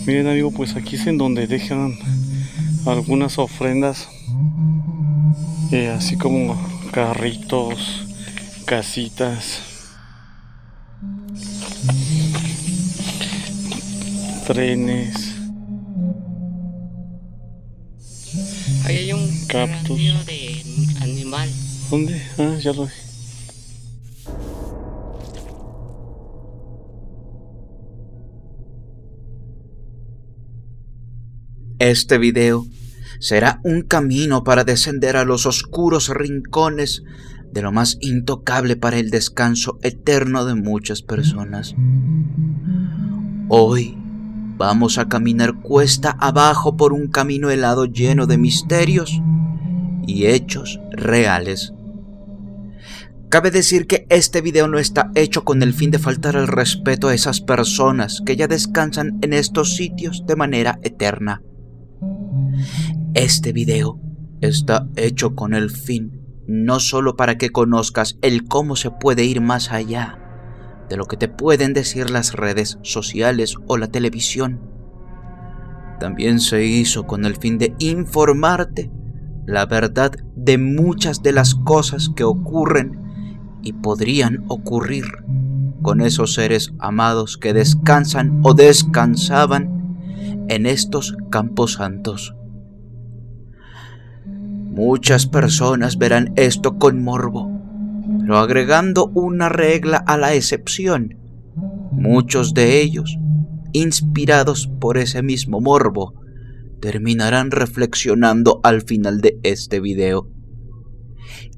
Miren, amigo, pues aquí es en donde dejan algunas ofrendas, así como carritos, casitas, trenes, Ahí hay un cactus. regadío de animal. ¿Dónde? Ah, ya lo vi. Este video será un camino para descender a los oscuros rincones de lo más intocable para el descanso eterno de muchas personas. Hoy vamos a caminar cuesta abajo por un camino helado lleno de misterios y hechos reales. Cabe decir que este video no está hecho con el fin de faltar al respeto a esas personas que ya descansan en estos sitios de manera eterna. Este video está hecho con el fin no solo para que conozcas el cómo se puede ir más allá de lo que te pueden decir las redes sociales o la televisión. También se hizo con el fin de informarte la verdad de muchas de las cosas que ocurren y podrían ocurrir con esos seres amados que descansan o descansaban en estos camposantos. Muchas personas verán esto con morbo, pero agregando una regla a la excepción, muchos de ellos, inspirados por ese mismo morbo, terminarán reflexionando al final de este video.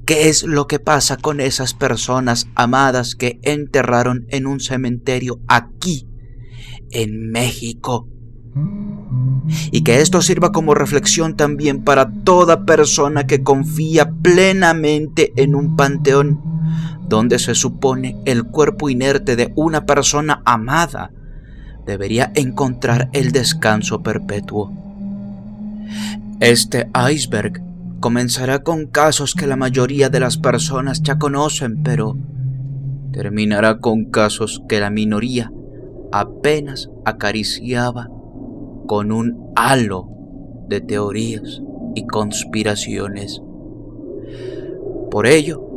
¿Qué es lo que pasa con esas personas amadas que enterraron en un cementerio aquí, en México? Y que esto sirva como reflexión también para toda persona que confía plenamente en un panteón, donde se supone el cuerpo inerte de una persona amada debería encontrar el descanso perpetuo. Este iceberg comenzará con casos que la mayoría de las personas ya conocen, pero terminará con casos que la minoría apenas acariciaba con un halo de teorías y conspiraciones. Por ello,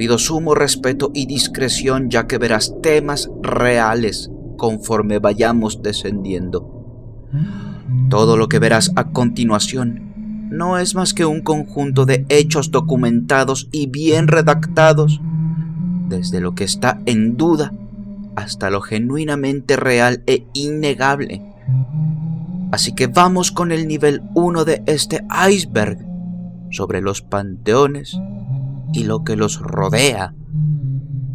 pido sumo respeto y discreción, ya que verás temas reales conforme vayamos descendiendo. Todo lo que verás a continuación no es más que un conjunto de hechos documentados y bien redactados, desde lo que está en duda hasta lo genuinamente real e innegable. Así que vamos con el nivel 1 de este iceberg sobre los panteones y lo que los rodea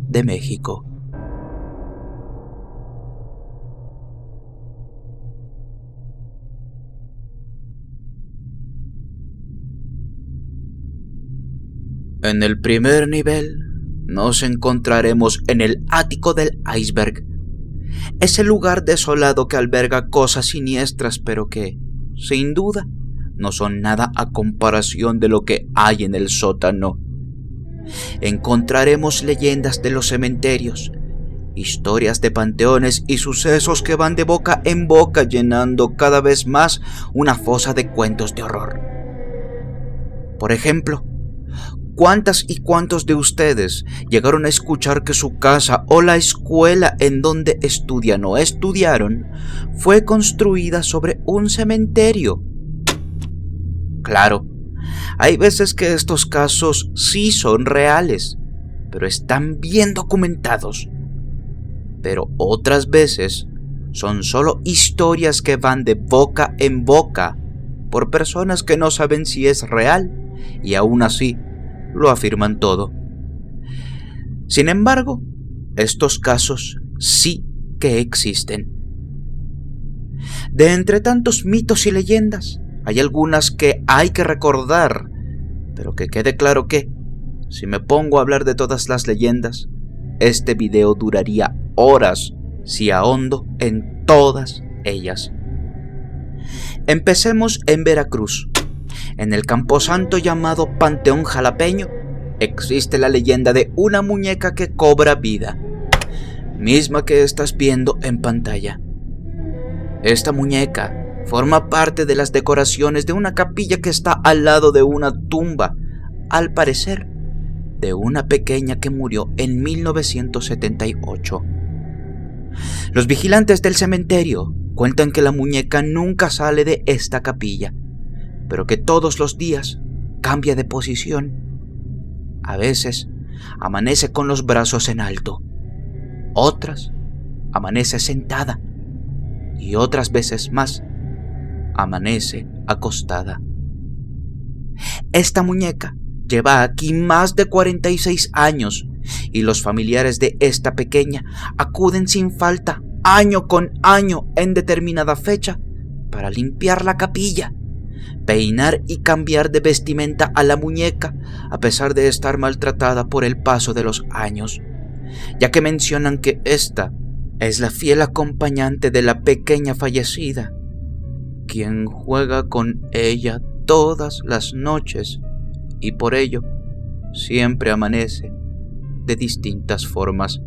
de México. En el primer nivel nos encontraremos en el ático del iceberg, ese lugar desolado que alberga cosas siniestras, pero que, sin duda, no son nada a comparación de lo que hay en el sótano. Encontraremos leyendas de los cementerios, historias de panteones y sucesos que van de boca en boca, llenando cada vez más una fosa de cuentos de horror. Por ejemplo, ¿cuántas y cuántos de ustedes llegaron a escuchar que su casa o la escuela en donde estudian o estudiaron fue construida sobre un cementerio? Claro, hay veces que estos casos sí son reales, pero están bien documentados. Pero otras veces son solo historias que van de boca en boca por personas que no saben si es real y aún así lo afirman todo. Sin embargo, estos casos sí que existen. De entre tantos mitos y leyendas, hay algunas que hay que recordar, pero que quede claro que, si me pongo a hablar de todas las leyendas, este video duraría horas si ahondo en todas ellas. Empecemos en Veracruz. En el camposanto llamado Panteón Jalapeño, existe la leyenda de una muñeca que cobra vida. misma que estás viendo en pantalla. Esta muñeca forma parte de las decoraciones de una capilla que está al lado de una tumba, al parecer, de una pequeña que murió en 1978. Los vigilantes del cementerio cuentan que la muñeca nunca sale de esta capilla, pero que todos los días cambia de posición. A veces amanece con los brazos en alto, otras amanece sentada y otras veces más amanece acostada. Esta muñeca lleva aquí más de 46 años y los familiares de esta pequeña acuden sin falta año con año en determinada fecha para limpiar la capilla, peinar y cambiar de vestimenta a la muñeca a pesar de estar maltratada por el paso de los años, ya que mencionan que esta es la fiel acompañante de la pequeña fallecida, quien juega con ella todas las noches y por ello siempre amanece de distintas formas.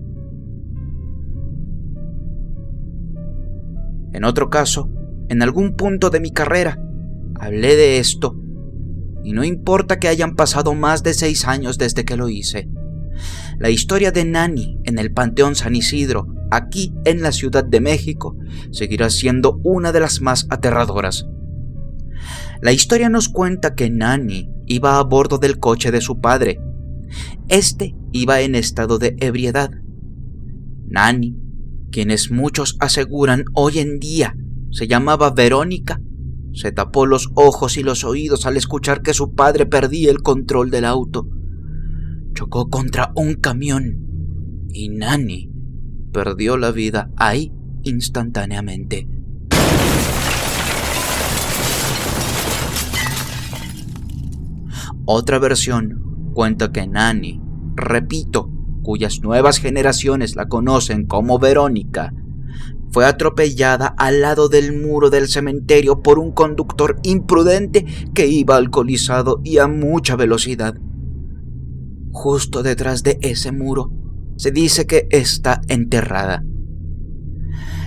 En otro caso, en algún punto de mi carrera, hablé de esto, y no importa que hayan pasado más de 6 años desde que lo hice. La historia de Nani en el Panteón San Isidro, aquí en la Ciudad de México, seguirá siendo una de las más aterradoras. La historia nos cuenta que Nani iba a bordo del coche de su padre. Este iba en estado de ebriedad. Nani, quienes muchos aseguran hoy en día se llamaba Verónica, se tapó los ojos y los oídos al escuchar que su padre perdía el control del auto. Chocó contra un camión y Nani perdió la vida ahí instantáneamente. Otra versión cuenta que Nani, repito, cuyas nuevas generaciones la conocen como Verónica, fue atropellada al lado del muro del cementerio por un conductor imprudente que iba alcoholizado y a mucha velocidad. Justo detrás de ese muro se dice que está enterrada.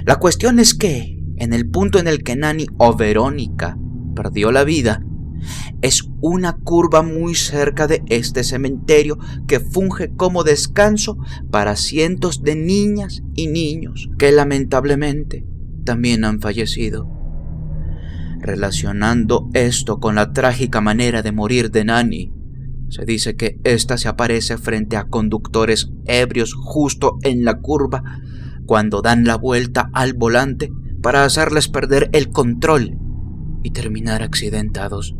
La cuestión es que, en el punto en el que Nani o Verónica perdió la vida, es una curva muy cerca de este cementerio que funge como descanso para cientos de niñas y niños que lamentablemente también han fallecido. Relacionando esto con la trágica manera de morir de Nani, se dice que ésta se aparece frente a conductores ebrios justo en la curva cuando dan la vuelta al volante para hacerles perder el control y terminar accidentados.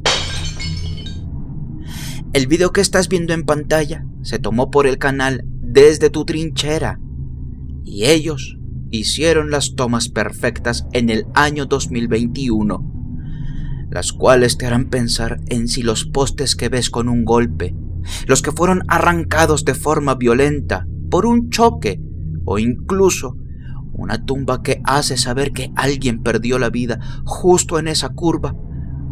El video que estás viendo en pantalla se tomó por el canal Desde tu Trinchera y ellos hicieron las tomas perfectas en el año 2021, las cuales te harán pensar en si los postes que ves con un golpe, los que fueron arrancados de forma violenta por un choque o incluso una tumba que hace saber que alguien perdió la vida justo en esa curva,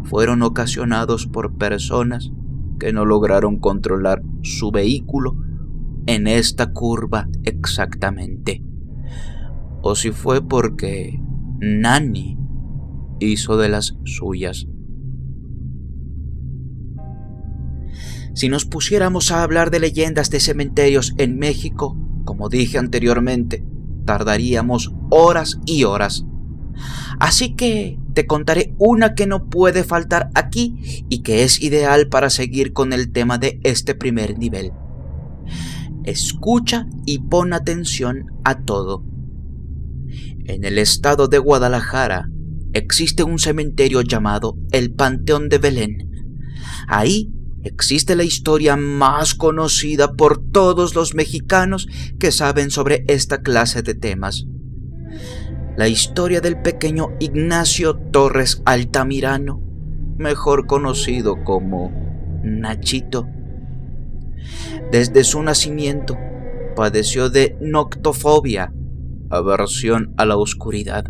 fueron ocasionados por personas que no lograron controlar su vehículo en esta curva exactamente. O si fue porque Nani hizo de las suyas. Si nos pusiéramos a hablar de leyendas de cementerios en México, como dije anteriormente, tardaríamos horas y horas. Así que te contaré una que no puede faltar aquí y que es ideal para seguir con el tema de este primer nivel. Escucha y pon atención a todo. En el estado de Guadalajara existe un cementerio llamado el Panteón de Belén. Ahí existe la historia más conocida por todos los mexicanos que saben sobre esta clase de temas. La historia del pequeño Ignacio Torres Altamirano, mejor conocido como Nachito. Desde su nacimiento padeció de noctofobia, aversión a la oscuridad.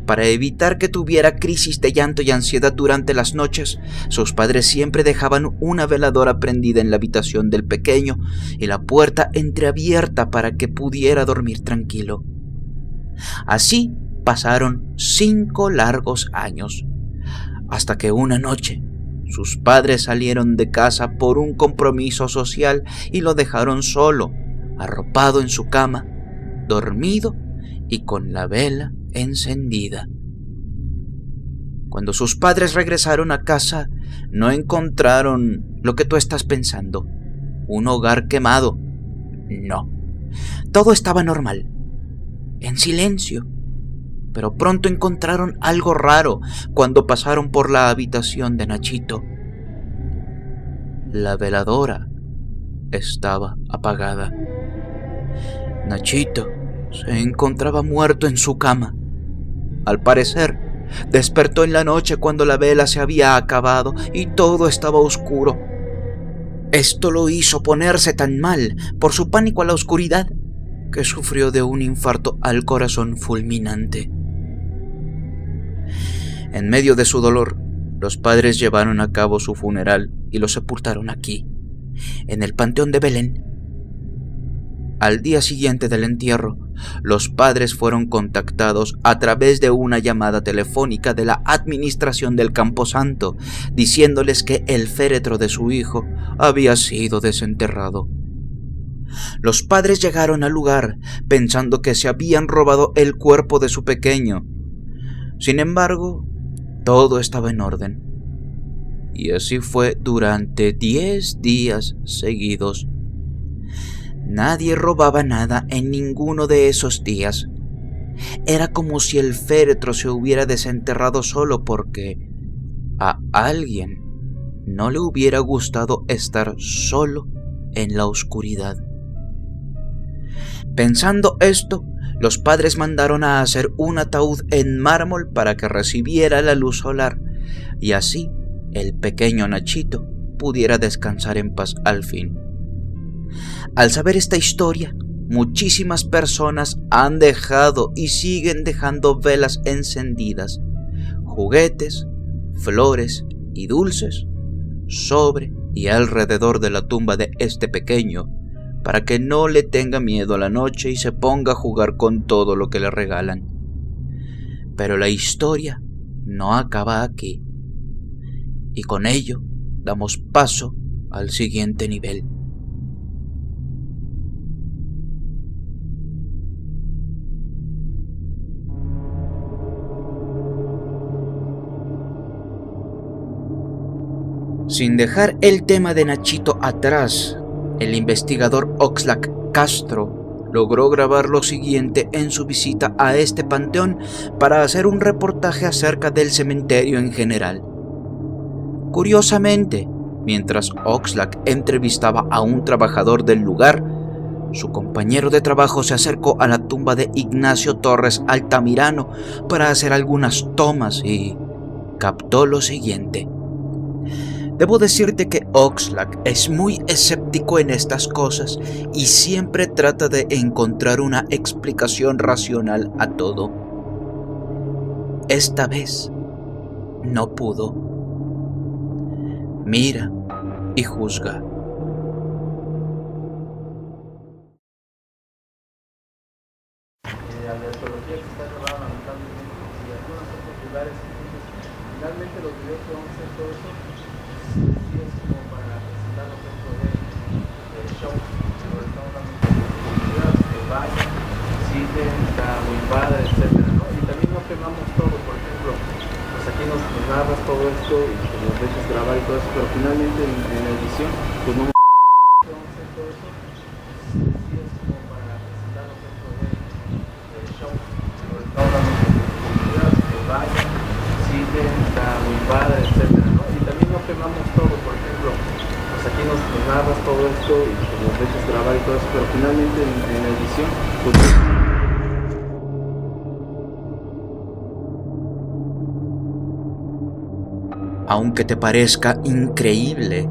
Para evitar que tuviera crisis de llanto y ansiedad durante las noches, sus padres siempre dejaban una veladora prendida en la habitación del pequeño y la puerta entreabierta para que pudiera dormir tranquilo. Así pasaron 5 largos años, hasta que una noche sus padres salieron de casa por un compromiso social y lo dejaron solo, arropado en su cama, dormido y con la vela encendida. Cuando sus padres regresaron a casa, no encontraron lo que tú estás pensando, un hogar quemado. No, todo estaba normal, en silencio. Pero pronto encontraron algo raro cuando pasaron por la habitación de Nachito. La veladora estaba apagada. Nachito se encontraba muerto en su cama. Al parecer, despertó en la noche cuando la vela se había acabado y todo estaba oscuro. Esto lo hizo ponerse tan mal por su pánico a la oscuridad que sufrió de un infarto al corazón fulminante. En medio de su dolor, los padres llevaron a cabo su funeral y lo sepultaron aquí, en el Panteón de Belén. Al día siguiente del entierro, los padres fueron contactados a través de una llamada telefónica de la administración del Camposanto, diciéndoles que el féretro de su hijo había sido desenterrado. Los padres llegaron al lugar pensando que se habían robado el cuerpo de su pequeño. Sin embargo, todo estaba en orden. Y así fue durante 10 días seguidos. Nadie robaba nada en ninguno de esos días. Era como si el féretro se hubiera desenterrado solo porque a alguien no le hubiera gustado estar solo en la oscuridad. Pensando esto, los padres mandaron a hacer un ataúd en mármol para que recibiera la luz solar y así el pequeño Nachito pudiera descansar en paz al fin. Al saber esta historia, muchísimas personas han dejado y siguen dejando velas encendidas, juguetes, flores y dulces sobre y alrededor de la tumba de este pequeño, para que no le tenga miedo a la noche y se ponga a jugar con todo lo que le regalan. Pero la historia no acaba aquí, y con ello damos paso al siguiente nivel. Sin dejar el tema de Nachito atrás, el investigador Oxlack Castro logró grabar lo siguiente en su visita a este panteón para hacer un reportaje acerca del cementerio en general. Curiosamente, mientras Oxlack entrevistaba a un trabajador del lugar, su compañero de trabajo se acercó a la tumba de Ignacio Torres Altamirano para hacer algunas tomas y captó lo siguiente. Debo decirte que Oxlack es muy escéptico en estas cosas y siempre trata de encontrar una explicación racional a todo. Esta vez no pudo. Mira y juzga. La arqueología que está grabada lamentablemente y algunos otros lugares, finalmente los videos que vamos a hacer todo eso sí es como para presentarlos dentro del show, pero estamos dando oportunidades que vayan, visiten, está muy padre, etcétera, ¿no? Y también no quemamos todo, por ejemplo, pues aquí nos narras todo esto y pues nos dejas grabar y todo eso, pero finalmente en la edición pues no vamos a hacer todo eso, sí es como para presentarlos dentro del show, pero estamos dando oportunidades que vayan, visiten, está muy padre, etcétera, ¿no? Y también no quemamos todo, por ejemplo, pues aquí nos narras todo esto y pues nos dejas grabar y todo eso, pero finalmente en la edición pues Aunque te parezca increíble,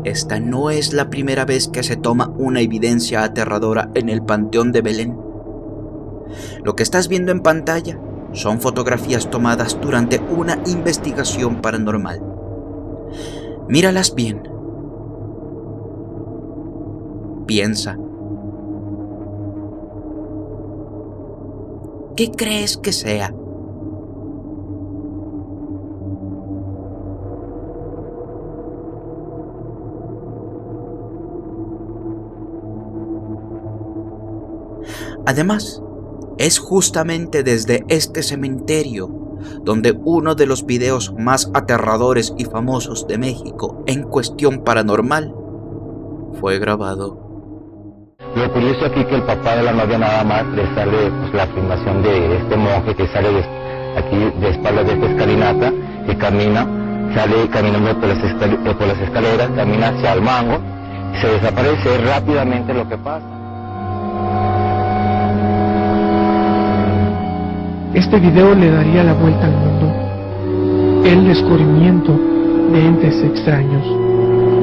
esta no es la primera vez que se toma una evidencia aterradora en el Panteón de Belén. Lo que estás viendo en pantalla son fotografías tomadas durante una investigación paranormal. Míralas bien. Piensa. ¿Qué crees que sea? Además, es justamente desde este cementerio donde uno de los videos más aterradores y famosos de México en cuestión paranormal fue grabado. Lo curioso aquí que el papá de la novia nada más le sale pues, la filmación de este monje que sale aquí de espaldas de esta escalinata, que camina, sale caminando por las escaleras, camina hacia el mango, y se desaparece rápidamente lo que pasa. Este video le daría la vuelta al mundo. El descubrimiento de entes extraños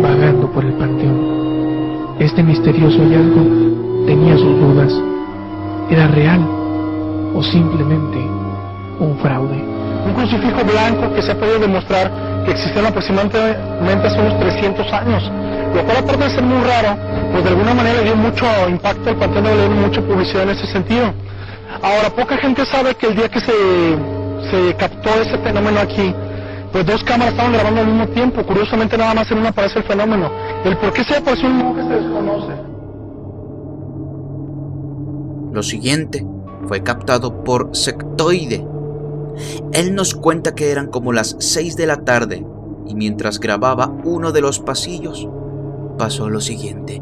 vagando por el panteón. Este misterioso hallazgo tenía sus dudas. ¿Era real o simplemente un fraude? Un crucifijo blanco que se ha podido demostrar que existieron aproximadamente hace unos 300 años. Lo cual, aparte de ser muy raro, pues de alguna manera dio mucho impacto al Panteón de Belén y mucha publicidad en ese sentido. Ahora, poca gente sabe que el día que se captó ese fenómeno aquí, pues dos cámaras estaban grabando al mismo tiempo. Curiosamente, nada más en una aparece el fenómeno. El por qué se apareció un monje se desconoce. Lo siguiente fue captado por Sectoide. Él nos cuenta que eran como las 6 de la tarde y mientras grababa uno de los pasillos, pasó lo siguiente.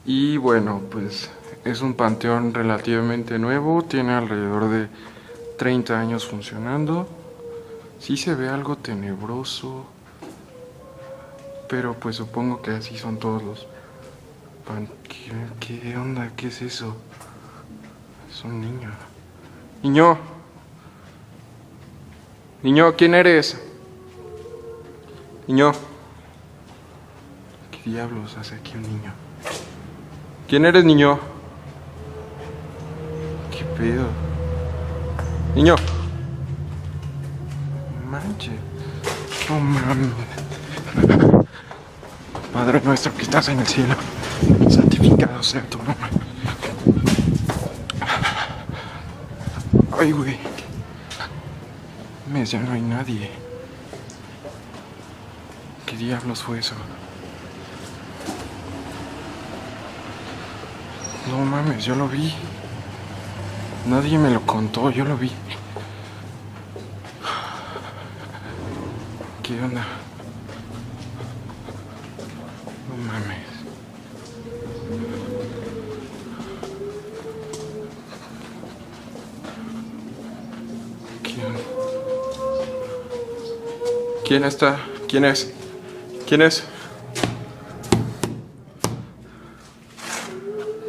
Y bueno, pues es un panteón relativamente nuevo, tiene alrededor de 30 años funcionando. Sí se ve algo tenebroso, pero pues supongo que así son todos los ¿Qué onda? ¿Qué es eso? Es un niño. Niño. Niño, ¿quién eres? Niño. ¿Qué diablos hace aquí un niño? ¿Quién eres, niño? ¿Qué pedo? Niño. Manche. No mames. Padre nuestro que estás en el cielo, santificado sea tu nombre. Ay, güey. Ya no hay nadie. ¿Qué diablos fue eso? No mames, yo lo vi. Nadie me lo contó, yo lo vi. ¿Qué onda? No mames. ¿Quién está? ¿Quién es? ¿Quién es?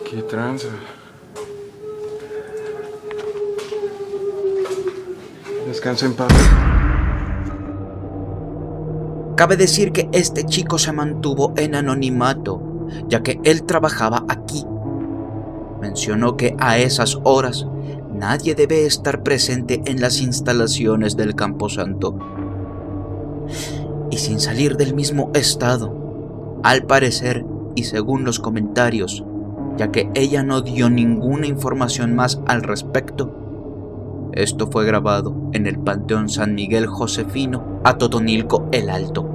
¿Qué tranza? Descansa en paz. Cabe decir que este chico se mantuvo en anonimato, ya que él trabajaba aquí. Mencionó que a esas horas nadie debe estar presente en las instalaciones del Camposanto. Y sin salir del mismo estado, al parecer y según los comentarios, ya que ella no dio ninguna información más al respecto, esto fue grabado en el Panteón San Miguel Josefino, a Totonilco el Alto.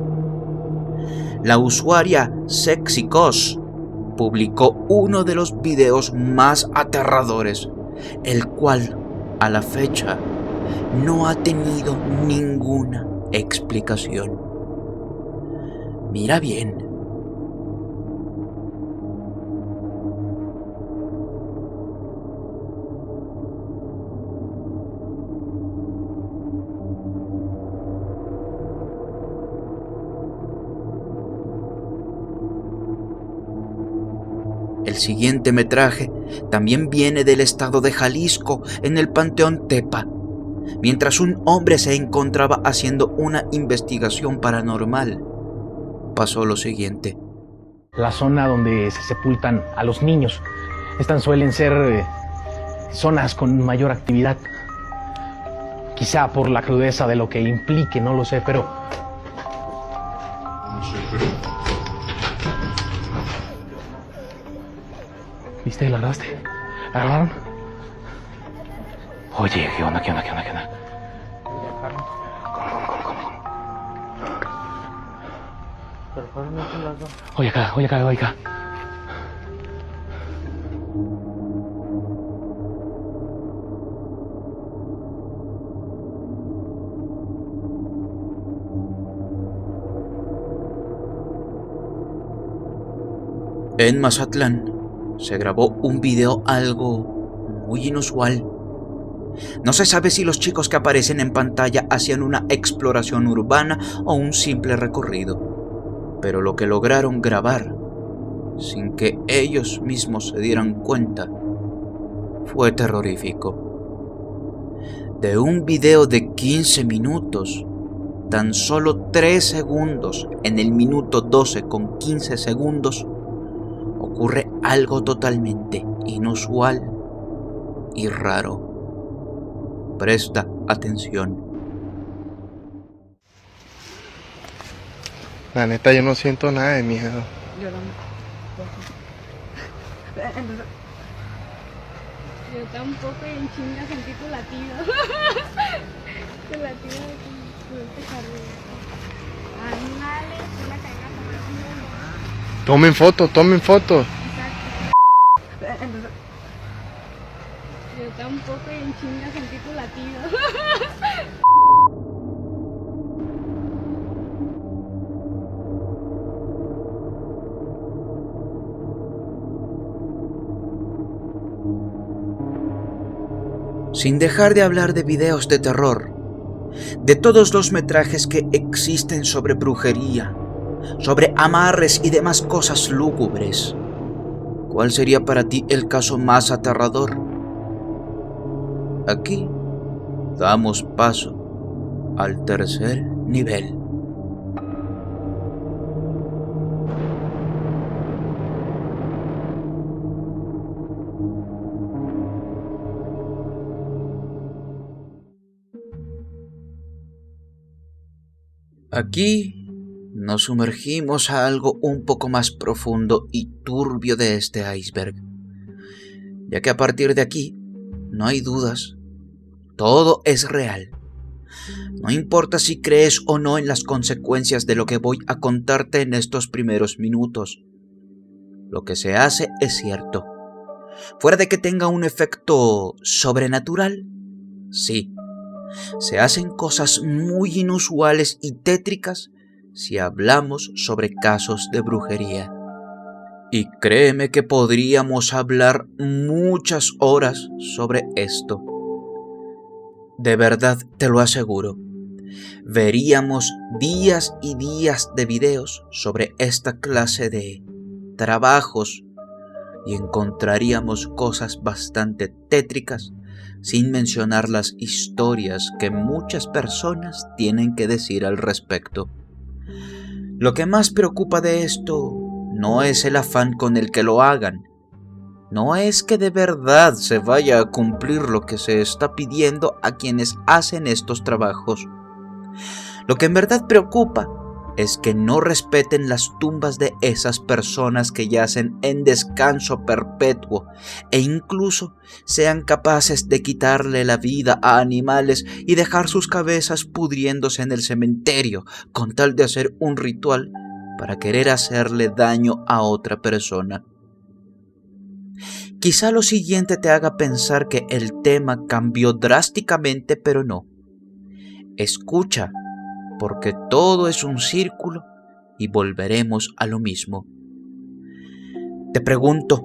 La usuaria SexyCos publicó uno de los videos más aterradores, el cual, a la fecha, no ha tenido ninguna explicación. Mira bien. El siguiente metraje también viene del estado de Jalisco, en el Panteón Tepa, mientras un hombre se encontraba haciendo una investigación paranormal. Pasó lo siguiente. La zona donde se sepultan a los niños. Estas suelen ser zonas con mayor actividad. Quizá por la crudeza de lo que implique, no lo sé, pero... ¿Viste? ¿La agarraste? ¿La agarraron? Oye, ¿qué onda? ¿Qué onda? ¿Qué onda? ¿Qué onda? Oye acá, oye acá, oye acá. En Mazatlán se grabó un video algo muy inusual. No se sabe si los chicos que aparecen en pantalla hacían una exploración urbana o un simple recorrido, pero lo que lograron grabar, sin que ellos mismos se dieran cuenta, fue terrorífico. De un video de 15 minutos, tan solo 3 segundos, en el minuto 12 con 15 segundos, ocurre algo totalmente inusual y raro. Presta atención. La neta, yo no siento nada de miedo. Yo tampoco, y en chinga sentí tu latido. Tu latido de tu carrera. Ándale, tú la cagas. Tomen foto, tomen foto. Yo tampoco, y en chinga sentí tu latido. Sin dejar de hablar de videos de terror, de todos los metrajes que existen sobre brujería, sobre amarres y demás cosas lúgubres, ¿cuál sería para ti el caso más aterrador? Aquí damos paso al tercer nivel. Aquí nos sumergimos a algo un poco más profundo y turbio de este iceberg, ya que a partir de aquí no hay dudas, todo es real. No importa si crees o no en las consecuencias de lo que voy a contarte en estos primeros minutos, lo que se hace es cierto. Fuera de que tenga un efecto sobrenatural, sí. Se hacen cosas muy inusuales y tétricas si hablamos sobre casos de brujería. Y créeme que podríamos hablar muchas horas sobre esto. De verdad te lo aseguro. Veríamos días y días de videos sobre esta clase de trabajos y encontraríamos cosas bastante tétricas, sin mencionar las historias que muchas personas tienen que decir al respecto. Lo que más preocupa de esto no es el afán con el que lo hagan, no es que de verdad se vaya a cumplir lo que se está pidiendo a quienes hacen estos trabajos. Lo que en verdad preocupa es que no respeten las tumbas de esas personas que yacen en descanso perpetuo e incluso sean capaces de quitarle la vida a animales y dejar sus cabezas pudriéndose en el cementerio con tal de hacer un ritual para querer hacerle daño a otra persona. Quizá lo siguiente te haga pensar que el tema cambió drásticamente, pero no. Escucha, porque todo es un círculo y volveremos a lo mismo. Te pregunto,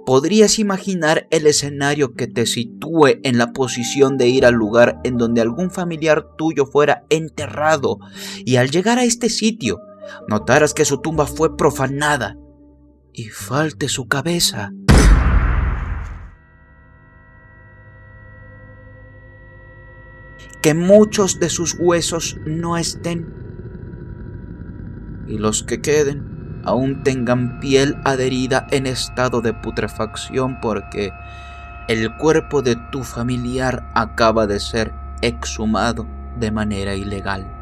¿podrías imaginar el escenario que te sitúe en la posición de ir al lugar en donde algún familiar tuyo fuera enterrado y al llegar a este sitio notaras que su tumba fue profanada y falte su cabeza? Que muchos de sus huesos no estén y los que queden aún tengan piel adherida en estado de putrefacción porque el cuerpo de tu familiar acaba de ser exhumado de manera ilegal.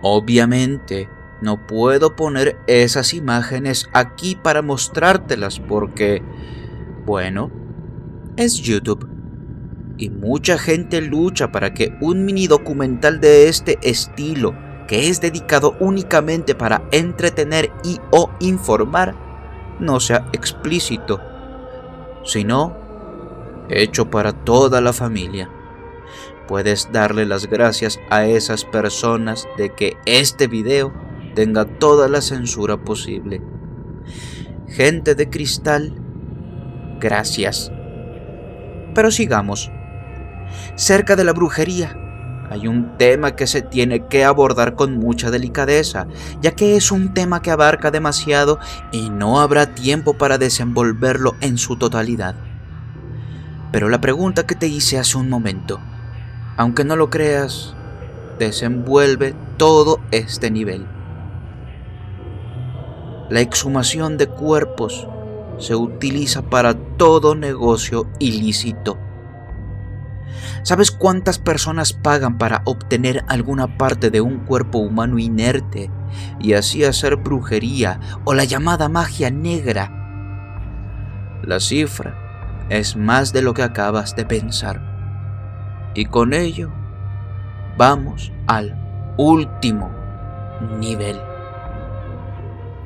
Obviamente, no puedo poner esas imágenes aquí para mostrártelas porque, bueno, es YouTube. Y mucha gente lucha para que un mini documental de este estilo, que es dedicado únicamente para entretener y o informar, no sea explícito, sino hecho para toda la familia. Puedes darle las gracias a esas personas de que este video tenga toda la censura posible. Gente de cristal, gracias. Pero sigamos. Cerca de la brujería, hay un tema que se tiene que abordar con mucha delicadeza, ya que es un tema que abarca demasiado y no habrá tiempo para desenvolverlo en su totalidad. Pero la pregunta que te hice hace un momento, aunque no lo creas, desenvuelve todo este nivel. La exhumación de cuerpos se utiliza para todo negocio ilícito. ¿Sabes cuántas personas pagan para obtener alguna parte de un cuerpo humano inerte y así hacer brujería o la llamada magia negra? La cifra es más de lo que acabas de pensar. Y con ello, vamos al último nivel.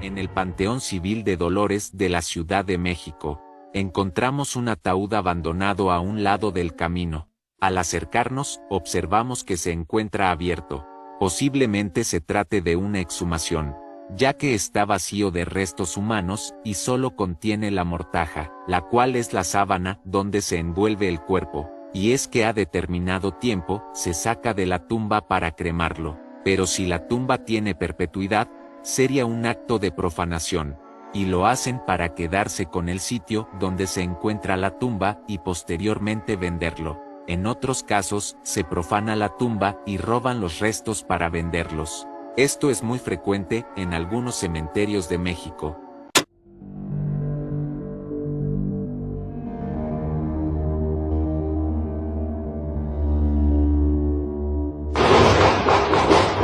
En el Panteón Civil de Dolores de la Ciudad de México, encontramos un ataúd abandonado a un lado del camino. Al acercarnos, observamos que se encuentra abierto. Posiblemente se trate de una exhumación, ya que está vacío de restos humanos y solo contiene la mortaja, la cual es la sábana donde se envuelve el cuerpo, y es que a determinado tiempo se saca de la tumba para cremarlo. Pero si la tumba tiene perpetuidad, sería un acto de profanación, y lo hacen para quedarse con el sitio donde se encuentra la tumba y posteriormente venderlo. En otros casos, se profana la tumba y roban los restos para venderlos. Esto es muy frecuente en algunos cementerios de México.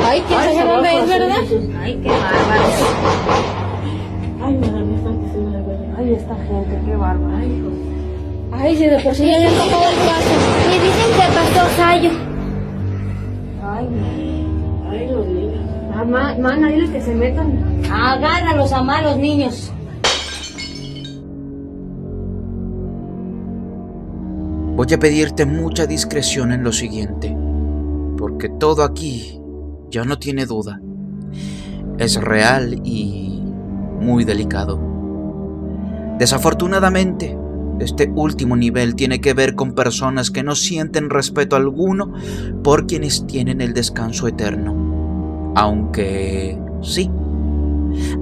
Ay, qué exagerado es, ¿verdad? Ay, qué bárbaro. Ay, me da que se me duele. Ay, esta gente, qué bárbaro. Ay, si de por sí ya le han tocado el caso. Y dicen que pasó Sayo. Ay, los niños. Mamá, dile que se metan. Agárralos a malos niños. Voy a pedirte mucha discreción en lo siguiente, porque todo aquí ya no tiene duda. Es real y muy delicado. Desafortunadamente, este último nivel tiene que ver con personas que no sienten respeto alguno por quienes tienen el descanso eterno. Aunque sí,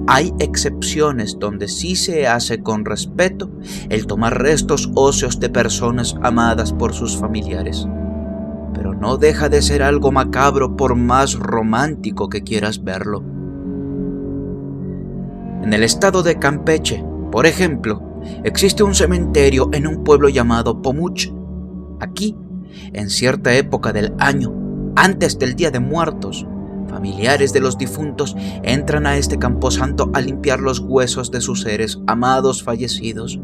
hay excepciones donde sí se hace con respeto el tomar restos óseos de personas amadas por sus familiares. Pero no deja de ser algo macabro por más romántico que quieras verlo. En el estado de Campeche, por ejemplo, existe un cementerio en un pueblo llamado Pomuch. Aquí, en cierta época del año, antes del Día de Muertos, familiares de los difuntos entran a este camposanto a limpiar los huesos de sus seres amados fallecidos.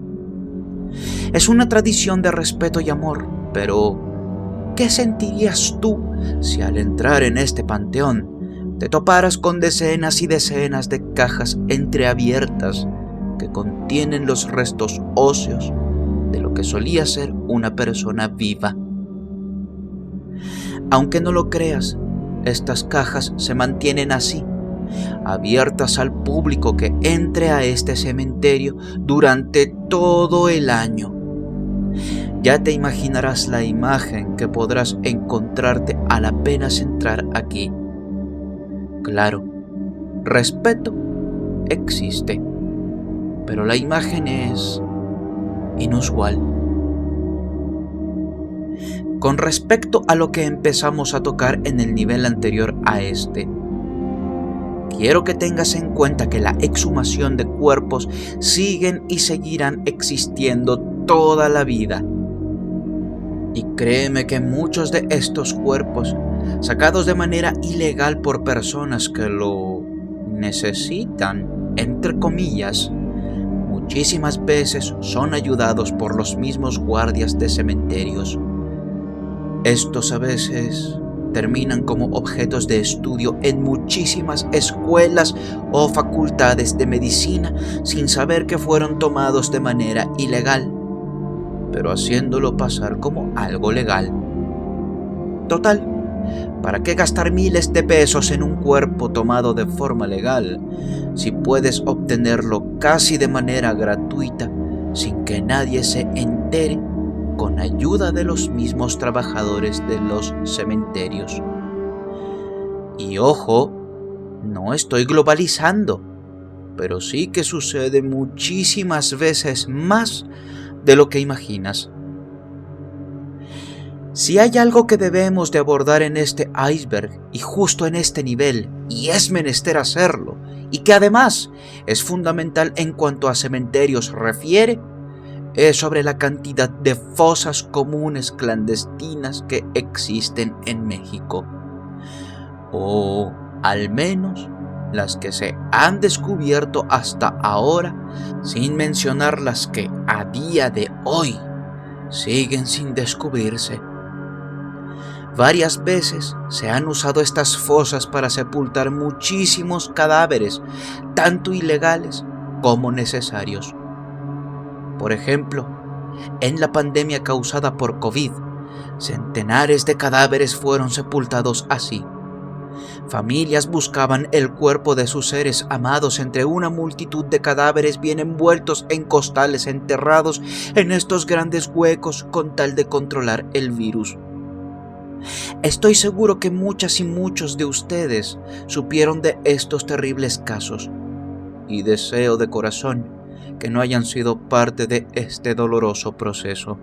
Es una tradición de respeto y amor, pero ¿qué sentirías tú si al entrar en este panteón te toparas con decenas y decenas de cajas entreabiertas que contienen los restos óseos de lo que solía ser una persona viva? Aunque no lo creas, estas cajas se mantienen así, abiertas al público que entre a este cementerio durante todo el año. Ya te imaginarás la imagen que podrás encontrarte al apenas entrar aquí. Claro, respeto existe, pero la imagen es inusual. Con respecto a lo que empezamos a tocar en el nivel anterior a este, quiero que tengas en cuenta que la exhumación de cuerpos siguen y seguirán existiendo toda la vida. Y créeme que muchos de estos cuerpos, sacados de manera ilegal por personas que lo necesitan, entre comillas, muchísimas veces son ayudados por los mismos guardias de cementerios. Estos a veces terminan como objetos de estudio en muchísimas escuelas o facultades de medicina sin saber que fueron tomados de manera ilegal, pero haciéndolo pasar como algo legal. Total, ¿para qué gastar miles de pesos en un cuerpo tomado de forma legal si puedes obtenerlo casi de manera gratuita sin que nadie se entere, con ayuda de los mismos trabajadores de los cementerios? Y ojo, no estoy globalizando, pero sí que sucede muchísimas veces más de lo que imaginas. Si hay algo que debemos de abordar en este iceberg y justo en este nivel, y es menester hacerlo, y que además es fundamental en cuanto a cementerios refiere, es sobre la cantidad de fosas comunes clandestinas que existen en México, o al menos las que se han descubierto hasta ahora, sin mencionar las que a día de hoy siguen sin descubrirse. Varias veces se han usado estas fosas para sepultar muchísimos cadáveres, tanto ilegales como necesarios. Por ejemplo, en la pandemia causada por COVID, centenares de cadáveres fueron sepultados así. Familias buscaban el cuerpo de sus seres amados entre una multitud de cadáveres bien envueltos en costales enterrados en estos grandes huecos con tal de controlar el virus. Estoy seguro que muchas y muchos de ustedes supieron de estos terribles casos, y deseo de corazón que no hayan sido parte de este doloroso proceso.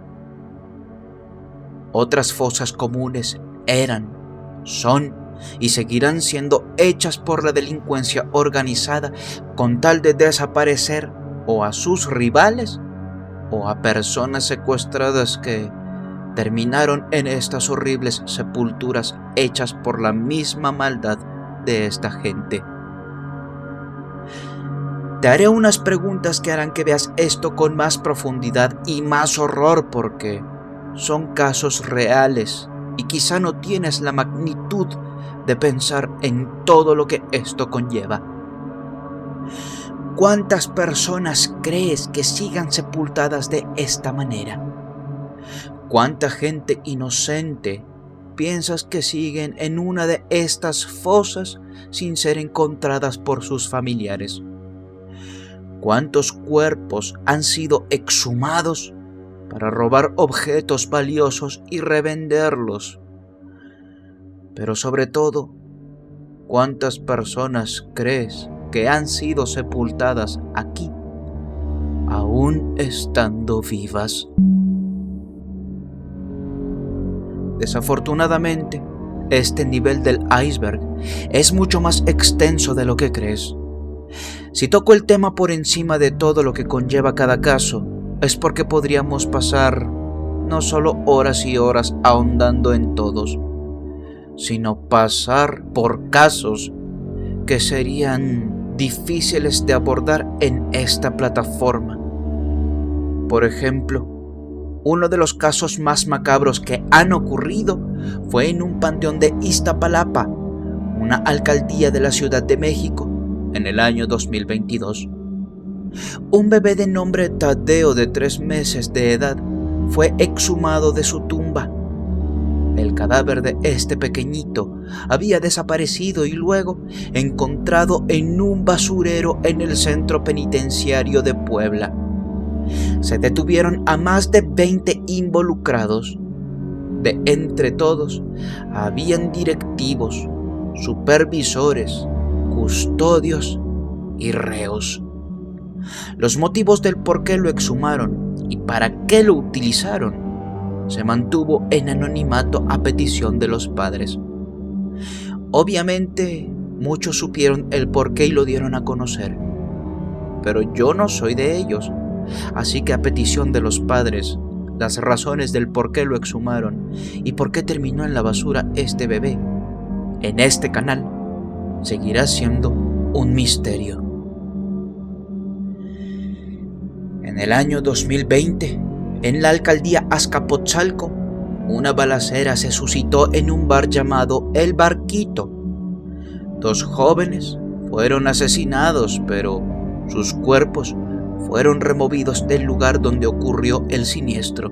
Otras fosas comunes eran, son y seguirán siendo hechas por la delincuencia organizada con tal de desaparecer o a sus rivales o a personas secuestradas que terminaron en estas horribles sepulturas hechas por la misma maldad de esta gente. Te haré unas preguntas que harán que veas esto con más profundidad y más horror, porque son casos reales y quizá no tienes la magnitud de pensar en todo lo que esto conlleva. ¿Cuántas personas crees que sigan sepultadas de esta manera? ¿Cuánta gente inocente piensas que siguen en una de estas fosas sin ser encontradas por sus familiares? ¿Cuántos cuerpos han sido exhumados para robar objetos valiosos y revenderlos? Pero sobre todo, ¿cuántas personas crees que han sido sepultadas aquí, aún estando vivas? Desafortunadamente, este nivel del iceberg es mucho más extenso de lo que crees. Si toco el tema por encima de todo lo que conlleva cada caso, es porque podríamos pasar no solo horas y horas ahondando en todos, sino pasar por casos que serían difíciles de abordar en esta plataforma. Por ejemplo, uno de los casos más macabros que han ocurrido fue en un panteón de Iztapalapa, una alcaldía de la Ciudad de México, en el año 2022. Un bebé de nombre Tadeo de 3 meses de edad fue exhumado de su tumba. El cadáver de este pequeñito había desaparecido y luego encontrado en un basurero en el centro penitenciario de Puebla. Se detuvieron a más de 20 involucrados. De entre todos, habían directivos, supervisores, custodios y reos. Los motivos del por qué lo exhumaron y para qué lo utilizaron se mantuvo en anonimato a petición de los padres. Obviamente muchos supieron el porqué y lo dieron a conocer. Pero yo no soy de ellos, así que a petición de los padres, las razones del por qué lo exhumaron y por qué terminó en la basura este bebé, en este canal, seguirá siendo un misterio. En el año 2020, en la alcaldía Azcapotzalco, una balacera se suscitó en un bar llamado El Barquito. 2 jóvenes fueron asesinados, pero sus cuerpos fueron removidos del lugar donde ocurrió el siniestro.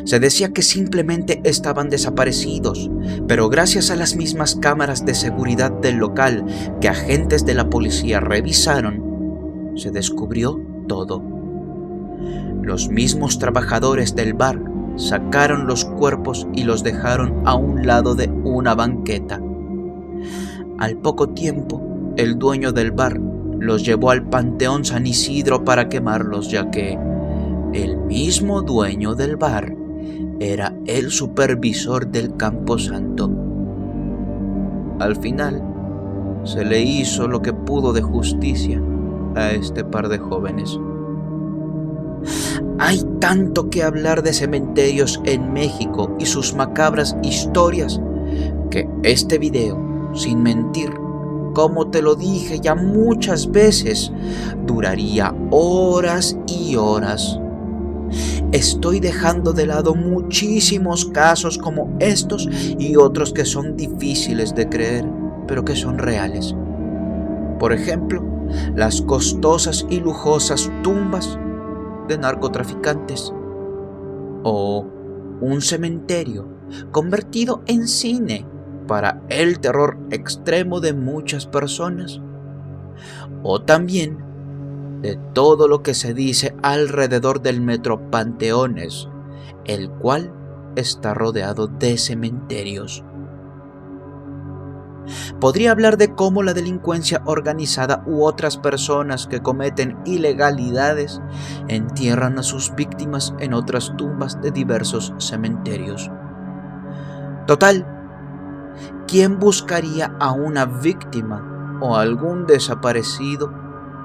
Se decía que simplemente estaban desaparecidos, pero gracias a las mismas cámaras de seguridad del local que agentes de la policía revisaron, se descubrió todo. Los mismos trabajadores del bar sacaron los cuerpos y los dejaron a un lado de una banqueta. Al poco tiempo, el dueño del bar los llevó al Panteón San Isidro para quemarlos, ya que el mismo dueño del bar era el supervisor del Camposanto. Al final, se le hizo lo que pudo de justicia a este par de jóvenes. Hay tanto que hablar de cementerios en México y sus macabras historias que este video, sin mentir, como te lo dije ya muchas veces, duraría horas y horas. Estoy dejando de lado muchísimos casos como estos y otros que son difíciles de creer, pero que son reales. Por ejemplo, las costosas y lujosas tumbas de narcotraficantes, o un cementerio convertido en cine para el terror extremo de muchas personas, o también de todo lo que se dice alrededor del metro Panteones, el cual está rodeado de cementerios. Podría hablar de cómo la delincuencia organizada u otras personas que cometen ilegalidades entierran a sus víctimas en otras tumbas de diversos cementerios. Total, ¿quién buscaría a una víctima o algún desaparecido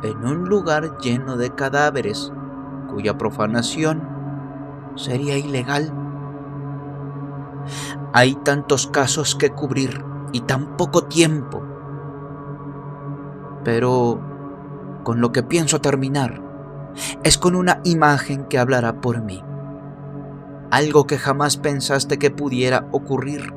en un lugar lleno de cadáveres cuya profanación sería ilegal? Hay tantos casos que cubrir y tan poco tiempo, pero con lo que pienso terminar es con una imagen que hablará por mí. Algo que jamás pensaste que pudiera ocurrir,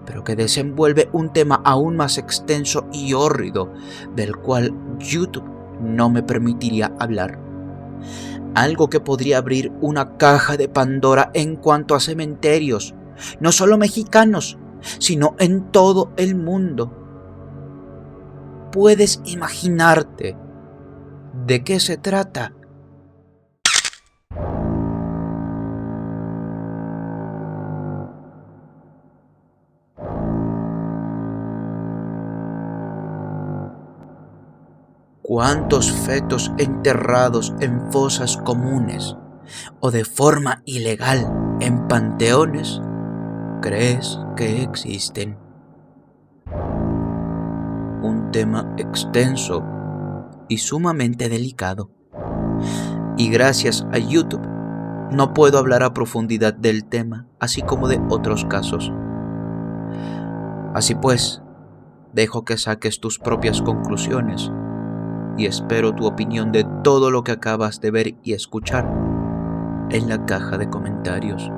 pero que desenvuelve un tema aún más extenso y hórrido del cual YouTube no me permitiría hablar. Algo que podría abrir una caja de Pandora en cuanto a cementerios, no solo mexicanos, sino en todo el mundo. ¿Puedes imaginarte de qué se trata? ¿Cuántos fetos enterrados en fosas comunes o de forma ilegal en panteones crees que existen? Un tema extenso y sumamente delicado. Y gracias a YouTube no puedo hablar a profundidad del tema, así como de otros casos. Así pues, dejo que saques tus propias conclusiones y espero tu opinión de todo lo que acabas de ver y escuchar en la caja de comentarios.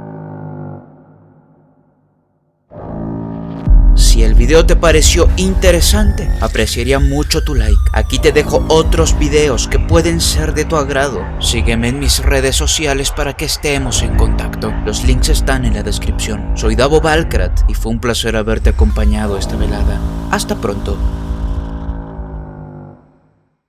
Si el video te pareció interesante, apreciaría mucho tu like. Aquí te dejo otros videos que pueden ser de tu agrado. Sígueme en mis redes sociales para que estemos en contacto. Los links están en la descripción. Soy Davo Balkrat y fue un placer haberte acompañado esta velada. Hasta pronto.